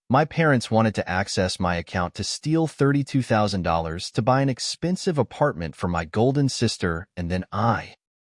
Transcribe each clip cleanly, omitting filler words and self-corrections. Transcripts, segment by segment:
My parents wanted to access my account to steal $32,000 to buy an expensive apartment for my golden sister and then I.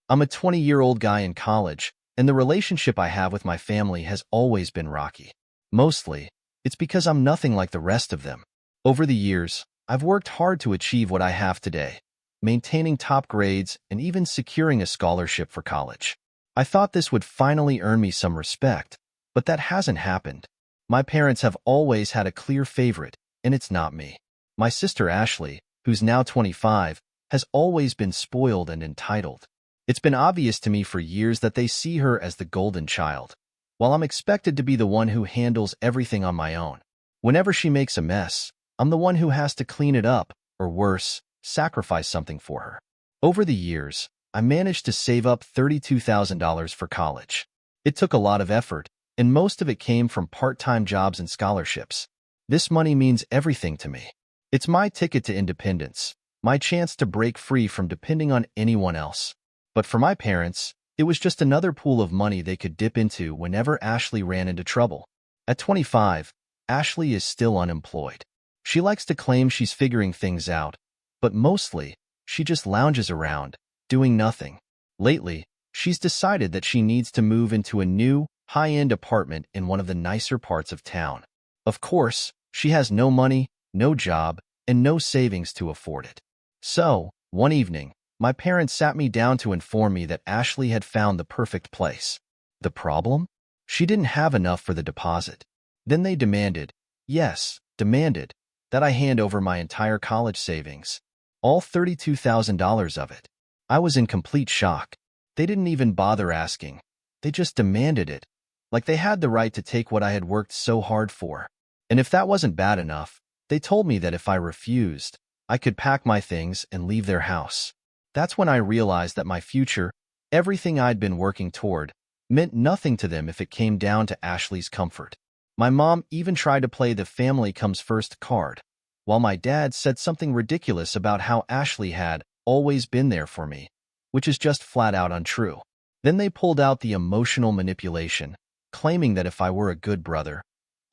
I'm a 20-year-old guy in college, and the relationship I have with my family has always been rocky. Mostly, it's because I'm nothing like the rest of them. Over the years, I've worked hard to achieve what I have today, maintaining top grades and even securing a scholarship for college. I thought this would finally earn me some respect, but that hasn't happened. My parents have always had a clear favorite, and it's not me. My sister Ashley, who's now 25, has always been spoiled and entitled. It's been obvious to me for years that they see her as the golden child, while I'm expected to be the one who handles everything on my own. Whenever she makes a mess, I'm the one who has to clean it up, or worse, sacrifice something for her. Over the years, I managed to save up $32,000 for college. It took a lot of effort, and most of it came from part-time jobs and scholarships. This money means everything to me. It's my ticket to independence, my chance to break free from depending on anyone else. But for my parents, it was just another pool of money they could dip into whenever Ashley ran into trouble. At 25, Ashley is still unemployed. She likes to claim she's figuring things out, but mostly, she just lounges around, doing nothing. Lately, she's decided that she needs to move into a new, high-end apartment in one of the nicer parts of town. Of course, she has no money, no job, and no savings to afford it. So, one evening, my parents sat me down to inform me that Ashley had found the perfect place. The problem? She didn't have enough for the deposit. Then they demanded, yes, demanded, that I hand over my entire college savings, all $32,000 of it. I was in complete shock. They didn't even bother asking. They just demanded it, like they had the right to take what I had worked so hard for. And if that wasn't bad enough, they told me that if I refused, I could pack my things and leave their house. That's when I realized that my future, everything I'd been working toward, meant nothing to them if it came down to Ashley's comfort. My mom even tried to play the family comes first card, while my dad said something ridiculous about how Ashley had always been there for me, which is just flat out untrue. Then they pulled out the emotional manipulation, claiming that if I were a good brother,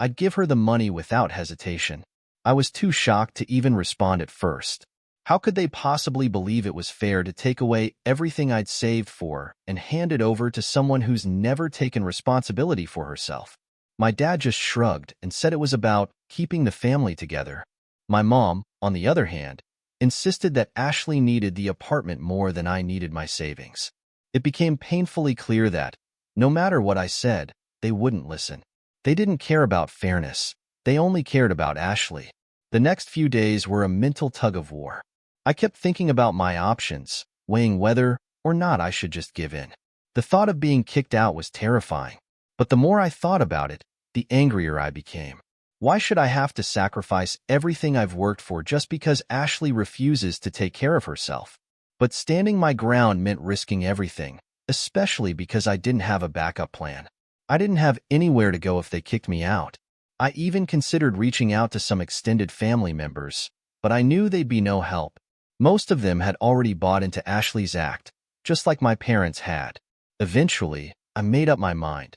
I'd give her the money without hesitation. I was too shocked to even respond at first. How could they possibly believe it was fair to take away everything I'd saved for and hand it over to someone who's never taken responsibility for herself? My dad just shrugged and said it was about keeping the family together. My mom, on the other hand, insisted that Ashley needed the apartment more than I needed my savings. It became painfully clear that, no matter what I said, they wouldn't listen. They didn't care about fairness. They only cared about Ashley. The next few days were a mental tug-of-war. I kept thinking about my options, weighing whether or not I should just give in. The thought of being kicked out was terrifying. But the more I thought about it, the angrier I became. Why should I have to sacrifice everything I've worked for just because Ashley refuses to take care of herself? But standing my ground meant risking everything, especially because I didn't have a backup plan. I didn't have anywhere to go if they kicked me out. I even considered reaching out to some extended family members, but I knew they'd be no help. Most of them had already bought into Ashley's act, just like my parents had. Eventually, I made up my mind.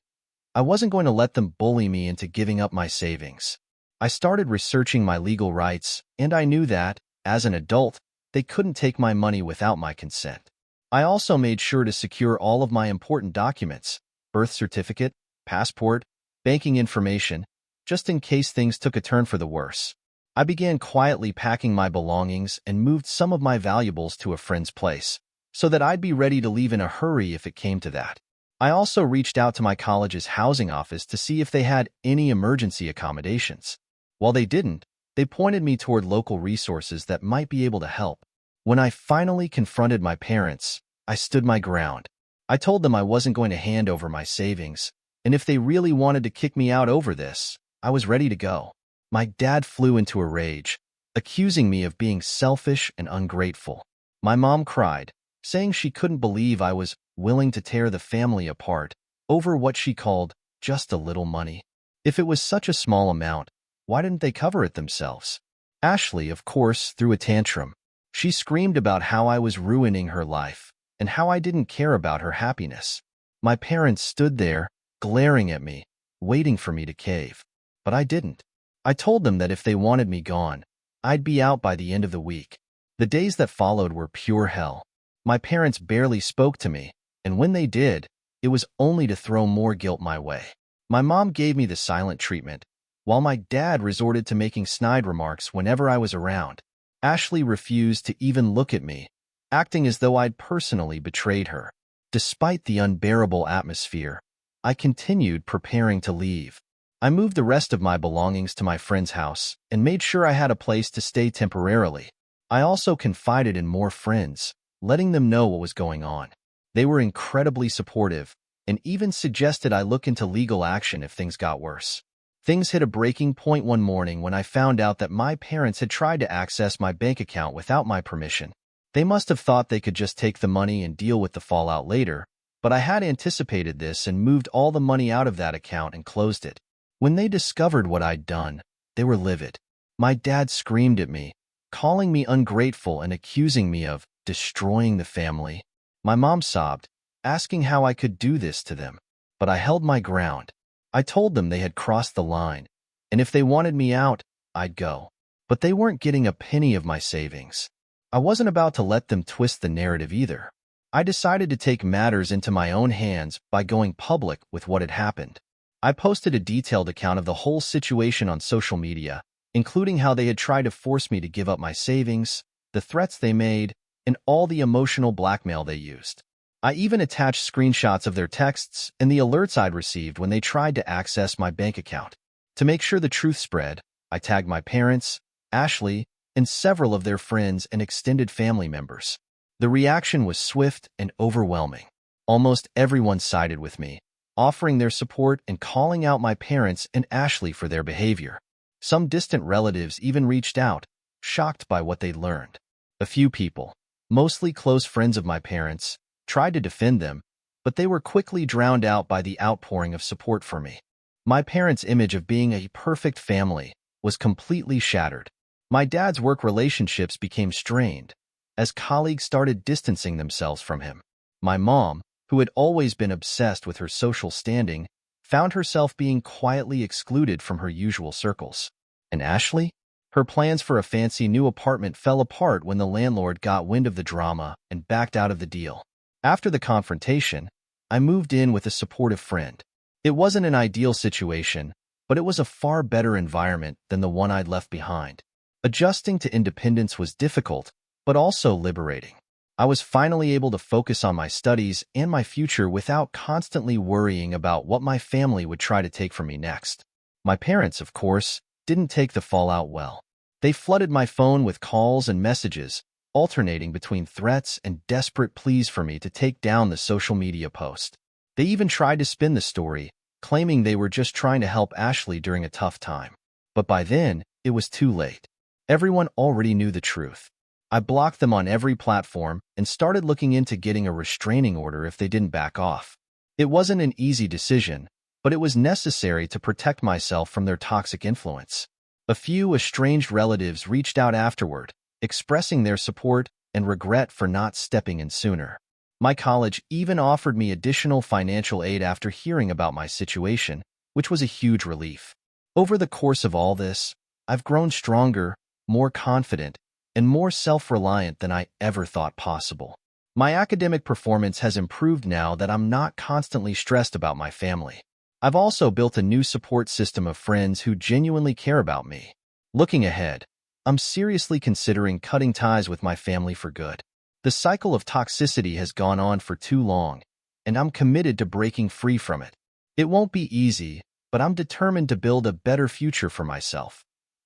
I wasn't going to let them bully me into giving up my savings. I started researching my legal rights, and I knew that, as an adult, they couldn't take my money without my consent. I also made sure to secure all of my important documents, birth certificate, passport, banking information, just in case things took a turn for the worse. I began quietly packing my belongings and moved some of my valuables to a friend's place, so that I'd be ready to leave in a hurry if it came to that. I also reached out to my college's housing office to see if they had any emergency accommodations. While they didn't, they pointed me toward local resources that might be able to help. When I finally confronted my parents, I stood my ground. I told them I wasn't going to hand over my savings, and if they really wanted to kick me out over this, I was ready to go. My dad flew into a rage, accusing me of being selfish and ungrateful. My mom cried, saying she couldn't believe I was willing to tear the family apart over what she called just a little money. If it was such a small amount, why didn't they cover it themselves? Ashley, of course, threw a tantrum. She screamed about how I was ruining her life and how I didn't care about her happiness. My parents stood there, glaring at me, waiting for me to cave. But I didn't. I told them that if they wanted me gone, I'd be out by the end of the week. The days that followed were pure hell. My parents barely spoke to me, and when they did, it was only to throw more guilt my way. My mom gave me the silent treatment, while my dad resorted to making snide remarks whenever I was around. Ashley refused to even look at me, acting as though I'd personally betrayed her. Despite the unbearable atmosphere, I continued preparing to leave. I moved the rest of my belongings to my friend's house and made sure I had a place to stay temporarily. I also confided in more friends, letting them know what was going on. They were incredibly supportive and even suggested I look into legal action if things got worse. Things hit a breaking point one morning when I found out that my parents had tried to access my bank account without my permission. They must have thought they could just take the money and deal with the fallout later, but I had anticipated this and moved all the money out of that account and closed it. When they discovered what I'd done, they were livid. My dad screamed at me, calling me ungrateful and accusing me of destroying the family. My mom sobbed, asking how I could do this to them, but I held my ground. I told them they had crossed the line, and if they wanted me out, I'd go. But they weren't getting a penny of my savings. I wasn't about to let them twist the narrative either. I decided to take matters into my own hands by going public with what had happened. I posted a detailed account of the whole situation on social media, including how they had tried to force me to give up my savings, the threats they made, and all the emotional blackmail they used. I even attached screenshots of their texts and the alerts I'd received when they tried to access my bank account. To make sure the truth spread, I tagged my parents, Ashley, and several of their friends and extended family members. The reaction was swift and overwhelming. Almost everyone sided with me, offering their support and calling out my parents and Ashley for their behavior. Some distant relatives even reached out, shocked by what they'd learned. A few people, mostly close friends of my parents, tried to defend them, but they were quickly drowned out by the outpouring of support for me. My parents' image of being a perfect family was completely shattered. My dad's work relationships became strained, as colleagues started distancing themselves from him. My mom, who had always been obsessed with her social standing, found herself being quietly excluded from her usual circles. And Ashley? Her plans for a fancy new apartment fell apart when the landlord got wind of the drama and backed out of the deal. After the confrontation, I moved in with a supportive friend. It wasn't an ideal situation, but it was a far better environment than the one I'd left behind. Adjusting to independence was difficult, but also liberating. I was finally able to focus on my studies and my future without constantly worrying about what my family would try to take from me next. My parents, of course, didn't take the fallout well. They flooded my phone with calls and messages, alternating between threats and desperate pleas for me to take down the social media post. They even tried to spin the story, claiming they were just trying to help Ashley during a tough time. But by then, it was too late. Everyone already knew the truth. I blocked them on every platform and started looking into getting a restraining order if they didn't back off. It wasn't an easy decision, but it was necessary to protect myself from their toxic influence. A few estranged relatives reached out afterward, expressing their support and regret for not stepping in sooner. My college even offered me additional financial aid after hearing about my situation, which was a huge relief. Over the course of all this, I've grown stronger, more confident, and more self-reliant than I ever thought possible. My academic performance has improved now that I'm not constantly stressed about my family. I've also built a new support system of friends who genuinely care about me. Looking ahead, I'm seriously considering cutting ties with my family for good. The cycle of toxicity has gone on for too long, and I'm committed to breaking free from it. It won't be easy, but I'm determined to build a better future for myself.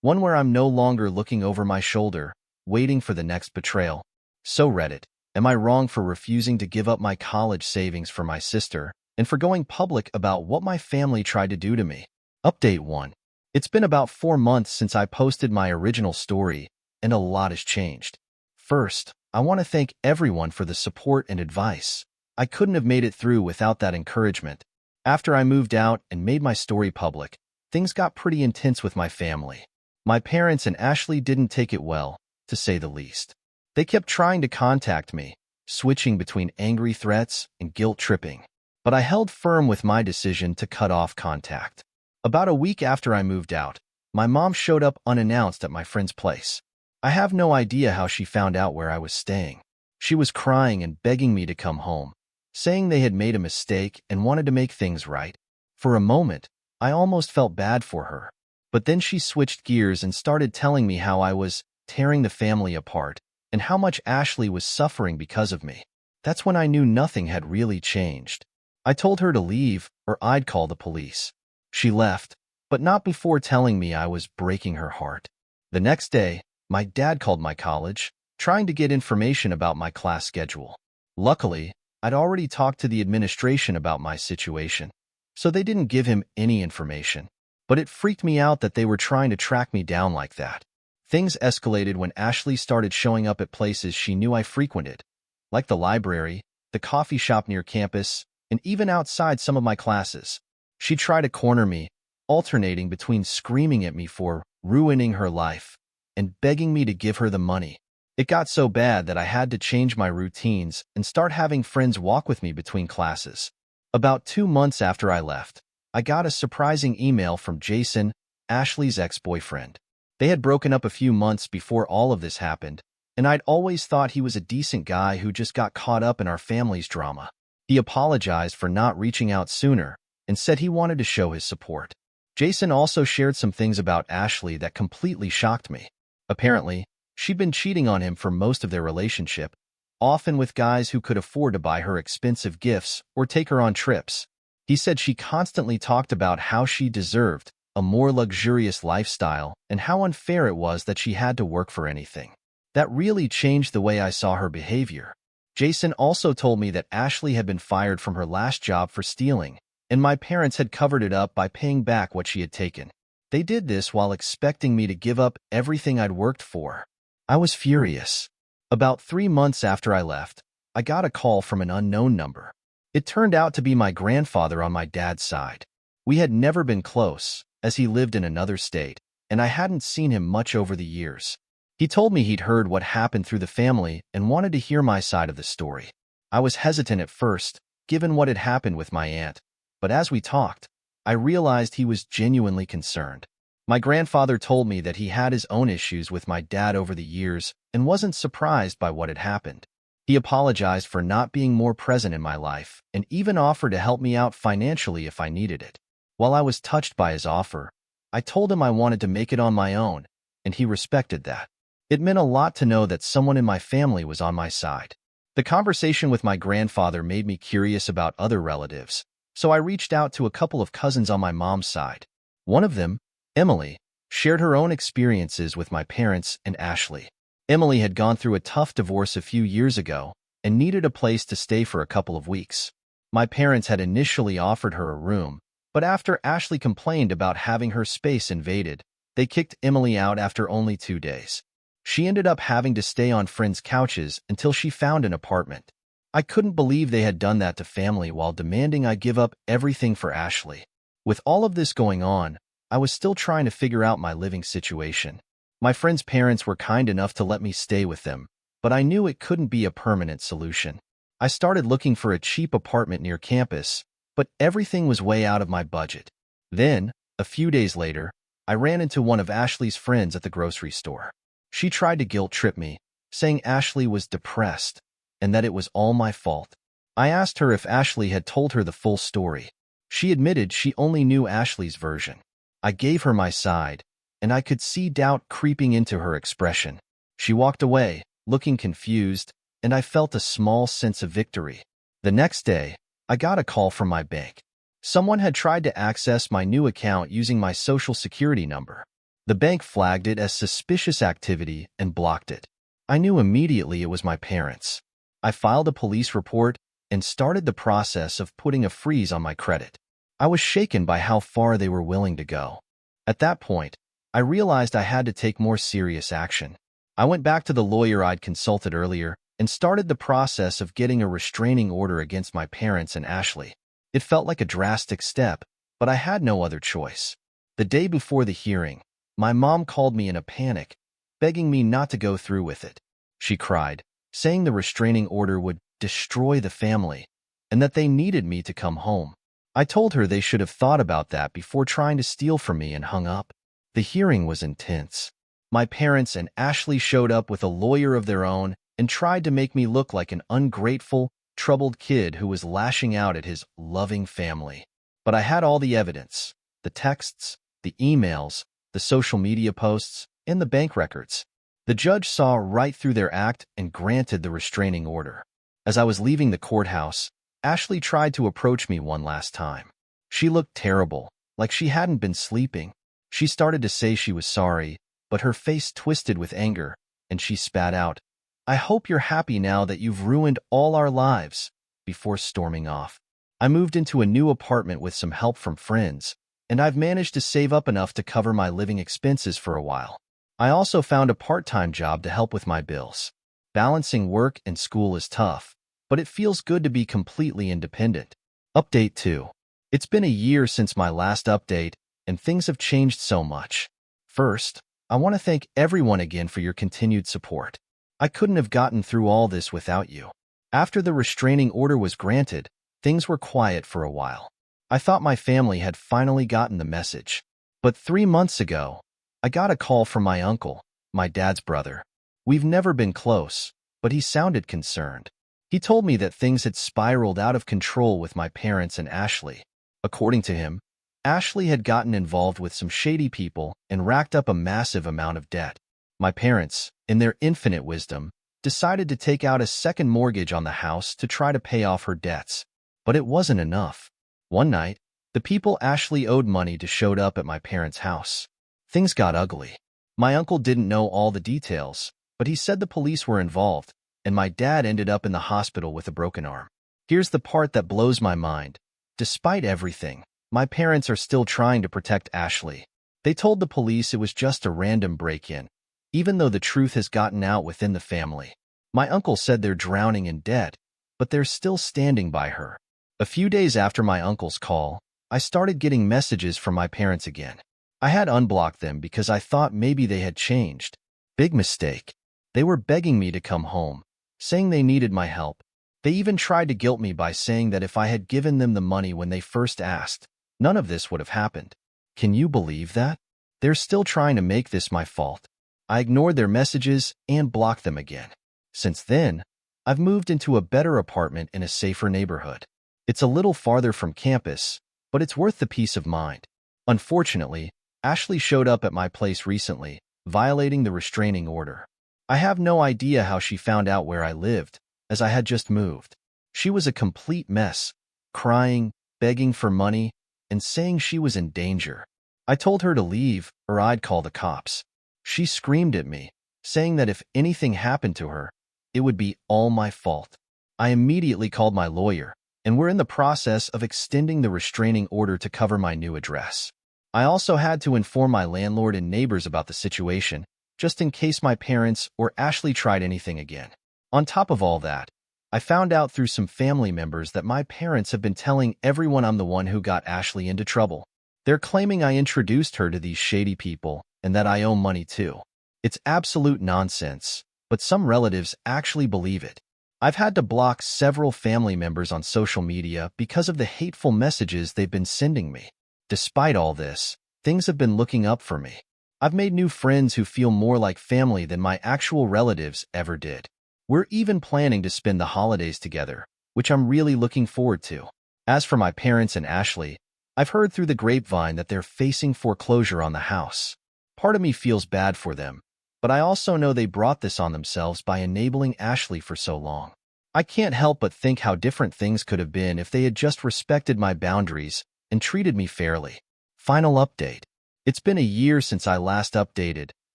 One where I'm no longer looking over my shoulder, waiting for the next betrayal. So Reddit, am I wrong for refusing to give up my college savings for my sister and for going public about what my family tried to do to me? Update 1. It's been about 4 months since I posted my original story, and a lot has changed. First, I want to thank everyone for the support and advice. I couldn't have made it through without that encouragement. After I moved out and made my story public, things got pretty intense with my family. My parents and Ashley didn't take it well, to say the least. They kept trying to contact me, switching between angry threats and guilt-tripping. But I held firm with my decision to cut off contact. About a week after I moved out, my mom showed up unannounced at my friend's place. I have no idea how she found out where I was staying. She was crying and begging me to come home, saying they had made a mistake and wanted to make things right. For a moment, I almost felt bad for her. But then she switched gears and started telling me how I was tearing the family apart and how much Ashley was suffering because of me. That's when I knew nothing had really changed. I told her to leave or I'd call the police. She left, but not before telling me I was breaking her heart. The next day, my dad called my college, trying to get information about my class schedule. Luckily, I'd already talked to the administration about my situation, so they didn't give him any information. But it freaked me out that they were trying to track me down like that. Things escalated when Ashley started showing up at places she knew I frequented, like the library, the coffee shop near campus, and even outside some of my classes. She tried to corner me, alternating between screaming at me for ruining her life and begging me to give her the money. It got so bad that I had to change my routines and start having friends walk with me between classes. About 2 months after I left, I got a surprising email from Jason, Ashley's ex-boyfriend. They had broken up a few months before all of this happened, and I'd always thought he was a decent guy who just got caught up in our family's drama. He apologized for not reaching out sooner and said he wanted to show his support. Jason also shared some things about Ashley that completely shocked me. Apparently, she'd been cheating on him for most of their relationship, often with guys who could afford to buy her expensive gifts or take her on trips. He said she constantly talked about how she deserved a more luxurious lifestyle and how unfair it was that she had to work for anything. That really changed the way I saw her behavior. Jason also told me that Ashley had been fired from her last job for stealing, and my parents had covered it up by paying back what she had taken. They did this while expecting me to give up everything I'd worked for. I was furious. About 3 months after I left, I got a call from an unknown number. It turned out to be my grandfather on my dad's side. We had never been close, as he lived in another state, and I hadn't seen him much over the years. He told me he'd heard what happened through the family and wanted to hear my side of the story. I was hesitant at first, given what had happened with my aunt, but as we talked, I realized he was genuinely concerned. My grandfather told me that he had his own issues with my dad over the years and wasn't surprised by what had happened. He apologized for not being more present in my life and even offered to help me out financially if I needed it. While I was touched by his offer, I told him I wanted to make it on my own, and he respected that. It meant a lot to know that someone in my family was on my side. The conversation with my grandfather made me curious about other relatives, so I reached out to a couple of cousins on my mom's side. One of them, Emily, shared her own experiences with my parents and Ashley. Emily had gone through a tough divorce a few years ago and needed a place to stay for a couple of weeks. My parents had initially offered her a room, but after Ashley complained about having her space invaded, they kicked Emily out after only 2 days. She ended up having to stay on friends' couches until she found an apartment. I couldn't believe they had done that to family while demanding I give up everything for Ashley. With all of this going on, I was still trying to figure out my living situation. My friends' parents were kind enough to let me stay with them, but I knew it couldn't be a permanent solution. I started looking for a cheap apartment near campus, but everything was way out of my budget. Then, a few days later, I ran into one of Ashley's friends at the grocery store. She tried to guilt-trip me, saying Ashley was depressed and that it was all my fault. I asked her if Ashley had told her the full story. She admitted she only knew Ashley's version. I gave her my side, and I could see doubt creeping into her expression. She walked away, looking confused, and I felt a small sense of victory. The next day, I got a call from my bank. Someone had tried to access my new account using my social security number. The bank flagged it as suspicious activity and blocked it. I knew immediately it was my parents. I filed a police report and started the process of putting a freeze on my credit. I was shaken by how far they were willing to go. At that point, I realized I had to take more serious action. I went back to the lawyer I'd consulted earlier and started the process of getting a restraining order against my parents and Ashley. It felt like a drastic step, but I had no other choice. The day before the hearing, my mom called me in a panic, begging me not to go through with it. She cried, saying the restraining order would destroy the family and that they needed me to come home. I told her they should have thought about that before trying to steal from me and hung up. The hearing was intense. My parents and Ashley showed up with a lawyer of their own and tried to make me look like an ungrateful, troubled kid who was lashing out at his loving family. But I had all the evidence: the texts, the emails, the social media posts, and the bank records. The judge saw right through their act and granted the restraining order. As I was leaving the courthouse, Ashley tried to approach me one last time. She looked terrible, like she hadn't been sleeping. She started to say she was sorry, but her face twisted with anger, and she spat out, "I hope you're happy now that you've ruined all our lives," before storming off. I moved into a new apartment with some help from friends, and I've managed to save up enough to cover my living expenses for a while. I also found a part-time job to help with my bills. Balancing work and school is tough, but it feels good to be completely independent. Update 2. It's been a year since my last update, and things have changed so much. First, I want to thank everyone again for your continued support. I couldn't have gotten through all this without you. After the restraining order was granted, things were quiet for a while. I thought my family had finally gotten the message. But 3 months ago, I got a call from my uncle, my dad's brother. We've never been close, but he sounded concerned. He told me that things had spiraled out of control with my parents and Ashley. According to him, Ashley had gotten involved with some shady people and racked up a massive amount of debt. My parents, in their infinite wisdom, decided to take out a second mortgage on the house to try to pay off her debts. But it wasn't enough. One night, the people Ashley owed money to showed up at my parents' house. Things got ugly. My uncle didn't know all the details, but he said the police were involved, and my dad ended up in the hospital with a broken arm. Here's the part that blows my mind. Despite everything, my parents are still trying to protect Ashley. They told the police it was just a random break-in, even though the truth has gotten out within the family. My uncle said they're drowning in debt, but they're still standing by her. A few days after my uncle's call, I started getting messages from my parents again. I had unblocked them because I thought maybe they had changed. Big mistake. They were begging me to come home, saying they needed my help. They even tried to guilt me by saying that if I had given them the money when they first asked, none of this would have happened. Can you believe that? They're still trying to make this my fault. I ignored their messages and blocked them again. Since then, I've moved into a better apartment in a safer neighborhood. It's a little farther from campus, but it's worth the peace of mind. Unfortunately, Ashley showed up at my place recently, violating the restraining order. I have no idea how she found out where I lived, as I had just moved. She was a complete mess, crying, begging for money, and saying she was in danger. I told her to leave, or I'd call the cops. She screamed at me, saying that if anything happened to her, it would be all my fault. I immediately called my lawyer, and we're in the process of extending the restraining order to cover my new address. I also had to inform my landlord and neighbors about the situation, just in case my parents or Ashley tried anything again. On top of all that, I found out through some family members that my parents have been telling everyone I'm the one who got Ashley into trouble. They're claiming I introduced her to these shady people and that I owe money too. It's absolute nonsense, but some relatives actually believe it. I've had to block several family members on social media because of the hateful messages they've been sending me. Despite all this, things have been looking up for me. I've made new friends who feel more like family than my actual relatives ever did. We're even planning to spend the holidays together, which I'm really looking forward to. As for my parents and Ashley, I've heard through the grapevine that they're facing foreclosure on the house. Part of me feels bad for them, but I also know they brought this on themselves by enabling Ashley for so long. I can't help but think how different things could have been if they had just respected my boundaries and treated me fairly. Final update. It's been a year since I last updated,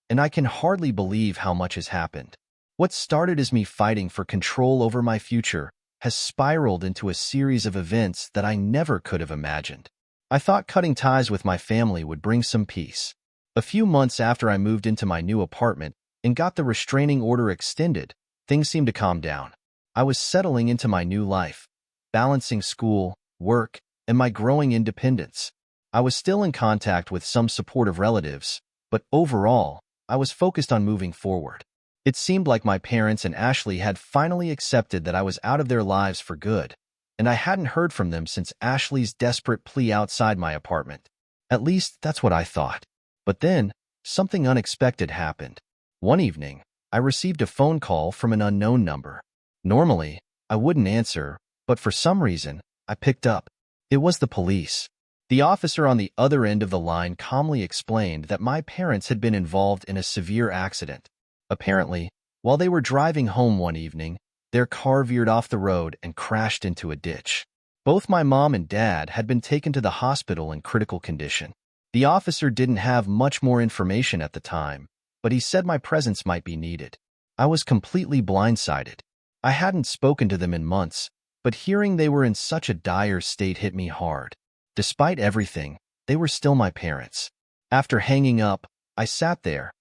and I can hardly believe how much has happened. What started as me fighting for control over my future has spiraled into a series of events that I never could have imagined. I thought cutting ties with my family would bring some peace. A few months after I moved into my new apartment and got the restraining order extended, things seemed to calm down. I was settling into my new life, balancing school, work, and my growing independence. I was still in contact with some supportive relatives, but overall, I was focused on moving forward. It seemed like my parents and Ashley had finally accepted that I was out of their lives for good, and I hadn't heard from them since Ashley's desperate plea outside my apartment. At least, that's what I thought. But then, something unexpected happened. One evening, I received a phone call from an unknown number. Normally, I wouldn't answer, but for some reason, I picked up. It was the police. The officer on the other end of the line calmly explained that my parents had been involved in a severe accident. Apparently, while they were driving home one evening, their car veered off the road and crashed into a ditch. Both my mom and dad had been taken to the hospital in critical condition. The officer didn't have much more information at the time, but he said my presence might be needed. I was completely blindsided. I hadn't spoken to them in months, but hearing they were in such a dire state hit me hard. Despite everything, they were still my parents. After hanging up, I sat there,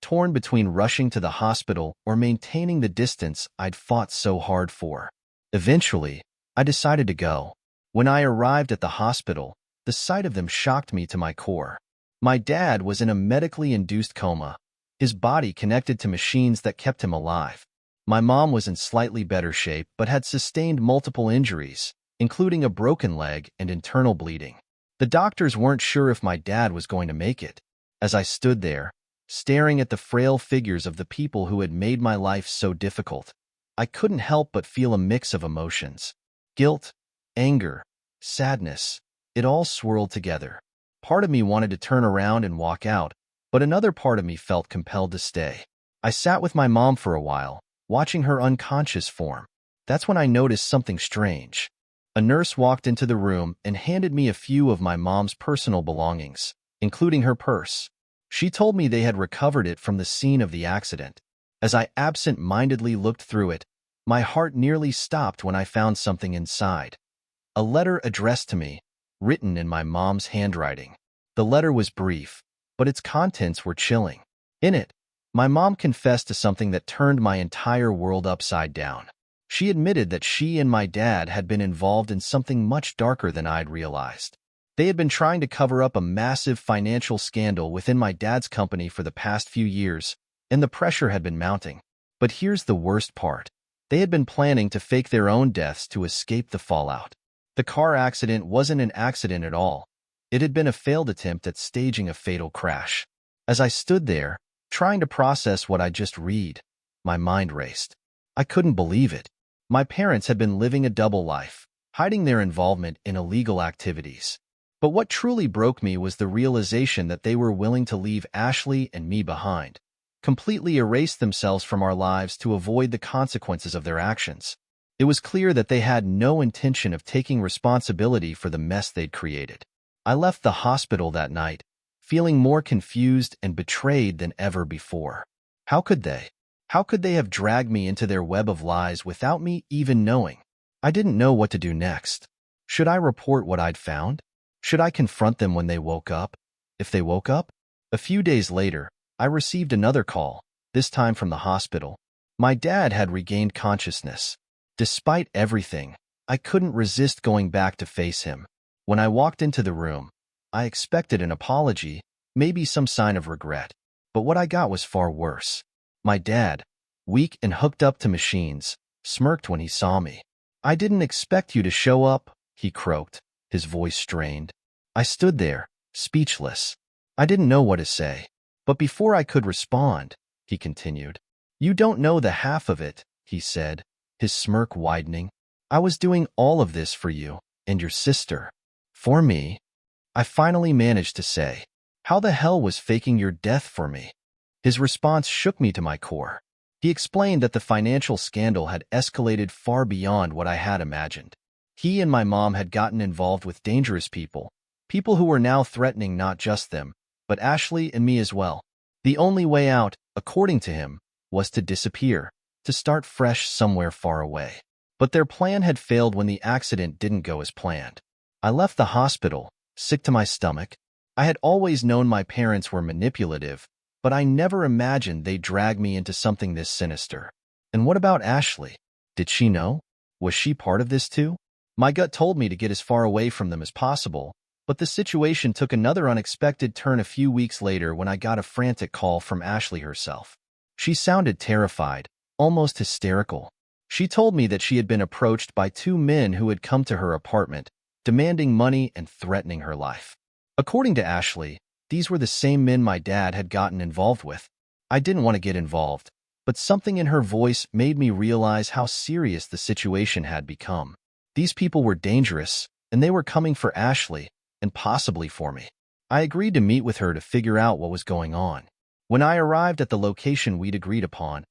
torn between rushing to the hospital or maintaining the distance I'd fought so hard for. Eventually, I decided to go. When I arrived at the hospital, the sight of them shocked me to my core. My dad was in a medically induced coma, his body connected to machines that kept him alive. My mom was in slightly better shape but had sustained multiple injuries, including a broken leg and internal bleeding. The doctors weren't sure if my dad was going to make it. As I stood there, staring at the frail figures of the people who had made my life so difficult, I couldn't help but feel a mix of emotions. Guilt, anger, sadness, it all swirled together. Part of me wanted to turn around and walk out, but another part of me felt compelled to stay. I sat with my mom for a while, watching her unconscious form. That's when I noticed something strange. A nurse walked into the room and handed me a few of my mom's personal belongings, including her purse. She told me they had recovered it from the scene of the accident. As I absent-mindedly looked through it, my heart nearly stopped when I found something inside. A letter addressed to me, written in my mom's handwriting. The letter was brief, but its contents were chilling. In it, my mom confessed to something that turned my entire world upside down. She admitted that she and my dad had been involved in something much darker than I'd realized. They had been trying to cover up a massive financial scandal within my dad's company for the past few years, and the pressure had been mounting. But here's the worst part. They had been planning to fake their own deaths to escape the fallout. The car accident wasn't an accident at all. It had been a failed attempt at staging a fatal crash. As I stood there, trying to process what I just read, my mind raced. I couldn't believe it. My parents had been living a double life, hiding their involvement in illegal activities. But what truly broke me was the realization that they were willing to leave Ashley and me behind, completely erase themselves from our lives to avoid the consequences of their actions. It was clear that they had no intention of taking responsibility for the mess they'd created. I left the hospital that night, feeling more confused and betrayed than ever before. How could they? How could they have dragged me into their web of lies without me even knowing? I didn't know what to do next. Should I report what I'd found? Should I confront them when they woke up? If they woke up? A few days later, I received another call, this time from the hospital. My dad had regained consciousness. Despite everything, I couldn't resist going back to face him. When I walked into the room, I expected an apology, maybe some sign of regret. But what I got was far worse. My dad, weak and hooked up to machines, smirked when he saw me. "I didn't expect you to show up," he croaked, his voice strained. I stood there, speechless. I didn't know what to say. But before I could respond, he continued. "You don't know the half of it," he said, his smirk widening. "I was doing all of this for you and your sister." "For me?" I finally managed to say. "How the hell was faking your death for me?" His response shook me to my core. He explained that the financial scandal had escalated far beyond what I had imagined. He and my mom had gotten involved with dangerous people, people who were now threatening not just them, but Ashley and me as well. The only way out, according to him, was to disappear, to start fresh somewhere far away. But their plan had failed when the accident didn't go as planned. I left the hospital, sick to my stomach. I had always known my parents were manipulative, but I never imagined they'd drag me into something this sinister. And what about Ashley? Did she know? Was she part of this too? My gut told me to get as far away from them as possible, but the situation took another unexpected turn a few weeks later when I got a frantic call from Ashley herself. She sounded terrified, almost hysterical. She told me that she had been approached by two men who had come to her apartment, demanding money and threatening her life. According to Ashley, These were the same men my dad had gotten involved with. I didn't want to get involved, but something in her voice made me realize how serious the situation had become. These people were dangerous, and they were coming for Ashley, and possibly for me. I agreed to meet with her to figure out what was going on. When I arrived at the location we'd agreed upon,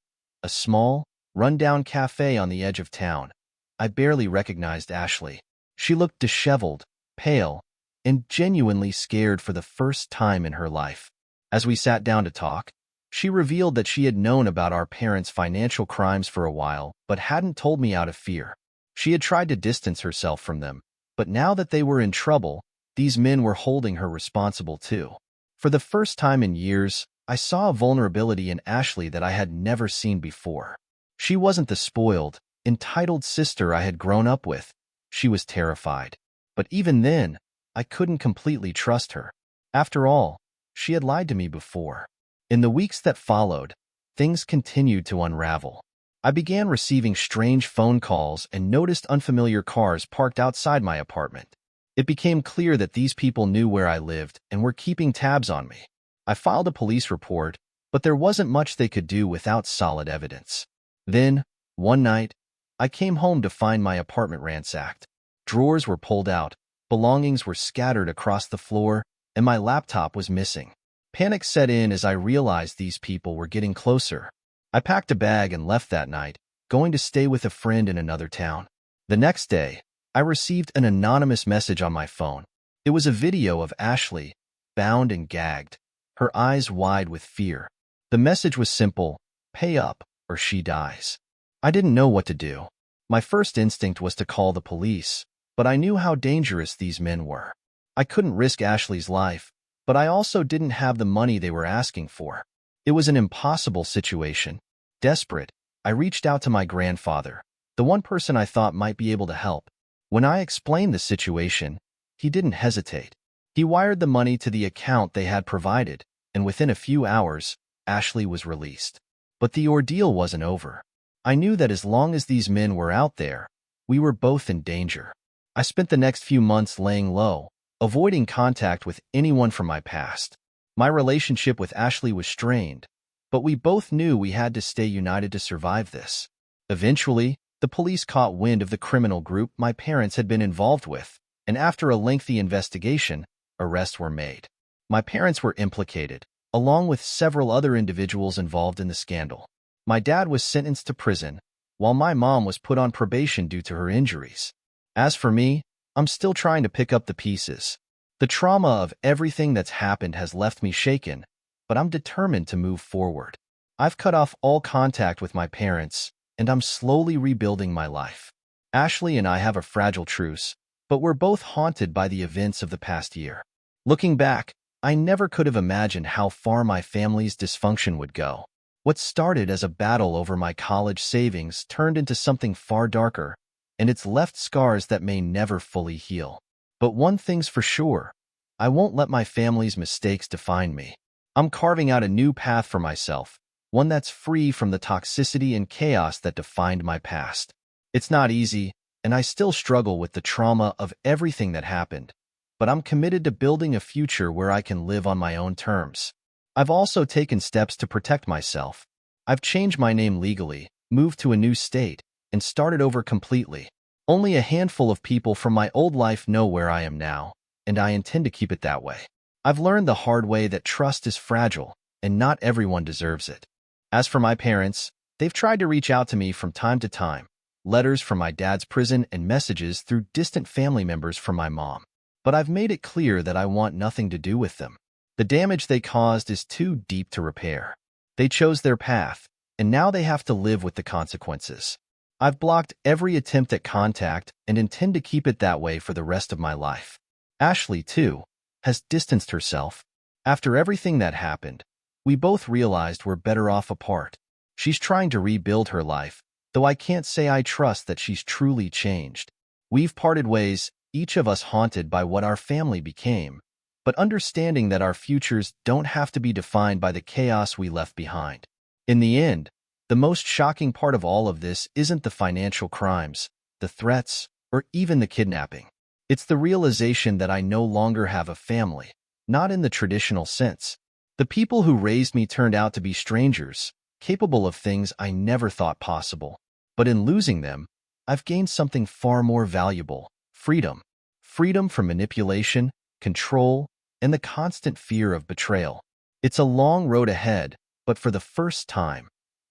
a small, run-down cafe on the edge of town, I barely recognized Ashley. She looked disheveled, pale, and genuinely scared for the first time in her life. As we sat down to talk, she revealed that she had known about our parents' financial crimes for a while, but hadn't told me out of fear. She had tried to distance herself from them, but now that they were in trouble, these men were holding her responsible too. For the first time in years, I saw a vulnerability in Ashley that I had never seen before. She wasn't the spoiled, entitled sister I had grown up with. She was terrified. But even then, I couldn't completely trust her. After all, she had lied to me before. In the weeks that followed, things continued to unravel. I began receiving strange phone calls and noticed unfamiliar cars parked outside my apartment. It became clear that these people knew where I lived and were keeping tabs on me. I filed a police report, but there wasn't much they could do without solid evidence. Then, one night, I came home to find my apartment ransacked. Drawers were pulled out, belongings were scattered across the floor, and my laptop was missing. Panic set in as I realized these people were getting closer. I packed a bag and left that night, going to stay with a friend in another town. The next day, I received an anonymous message on my phone. It was a video of Ashley, bound and gagged, her eyes wide with fear. The message was simple: pay up, or she dies. I didn't know what to do. My first instinct was to call the police, but I knew how dangerous these men were. I couldn't risk Ashley's life, but I also didn't have the money they were asking for. It was an impossible situation. Desperate, I reached out to my grandfather, the one person I thought might be able to help. When I explained the situation, he didn't hesitate. He wired the money to the account they had provided, and within a few hours, Ashley was released. But the ordeal wasn't over. I knew that as long as these men were out there, we were both in danger. I spent the next few months laying low, avoiding contact with anyone from my past. My relationship with Ashley was strained, but we both knew we had to stay united to survive this. Eventually, the police caught wind of the criminal group my parents had been involved with, and after a lengthy investigation, arrests were made. My parents were implicated, along with several other individuals involved in the scandal. My dad was sentenced to prison, while my mom was put on probation due to her injuries. As for me, I'm still trying to pick up the pieces. The trauma of everything that's happened has left me shaken, but I'm determined to move forward. I've cut off all contact with my parents, and I'm slowly rebuilding my life. Ashley and I have a fragile truce, but we're both haunted by the events of the past year. Looking back, I never could have imagined how far my family's dysfunction would go. What started as a battle over my college savings turned into something far darker, and it's left scars that may never fully heal. But one thing's for sure, I won't let my family's mistakes define me. I'm carving out a new path for myself, one that's free from the toxicity and chaos that defined my past. It's not easy, and I still struggle with the trauma of everything that happened, but I'm committed to building a future where I can live on my own terms. I've also taken steps to protect myself. I've changed my name legally, moved to a new state, and started over completely. Only a handful of people from my old life know where I am now, and I intend to keep it that way. I've learned the hard way that trust is fragile, and not everyone deserves it. As for my parents, they've tried to reach out to me from time to time, letters from my dad's prison and messages through distant family members from my mom. But I've made it clear that I want nothing to do with them. The damage they caused is too deep to repair. They chose their path, and now they have to live with the consequences. I've blocked every attempt at contact and intend to keep it that way for the rest of my life. Ashley, too, has distanced herself. After everything that happened, we both realized we're better off apart. She's trying to rebuild her life, though I can't say I trust that she's truly changed. We've parted ways, each of us haunted by what our family became, but understanding that our futures don't have to be defined by the chaos we left behind. In the end, the most shocking part of all of this isn't the financial crimes, the threats, or even the kidnapping. It's the realization that I no longer have a family, not in the traditional sense. The people who raised me turned out to be strangers, capable of things I never thought possible. But in losing them, I've gained something far more valuable: freedom. Freedom from manipulation, control, and the constant fear of betrayal. It's a long road ahead, but for the first time,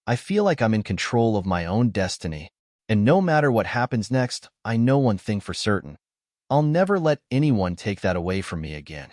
I feel like I'm in control of my own destiny. And no matter what happens next, I know one thing for certain: I'll never let anyone take that away from me again.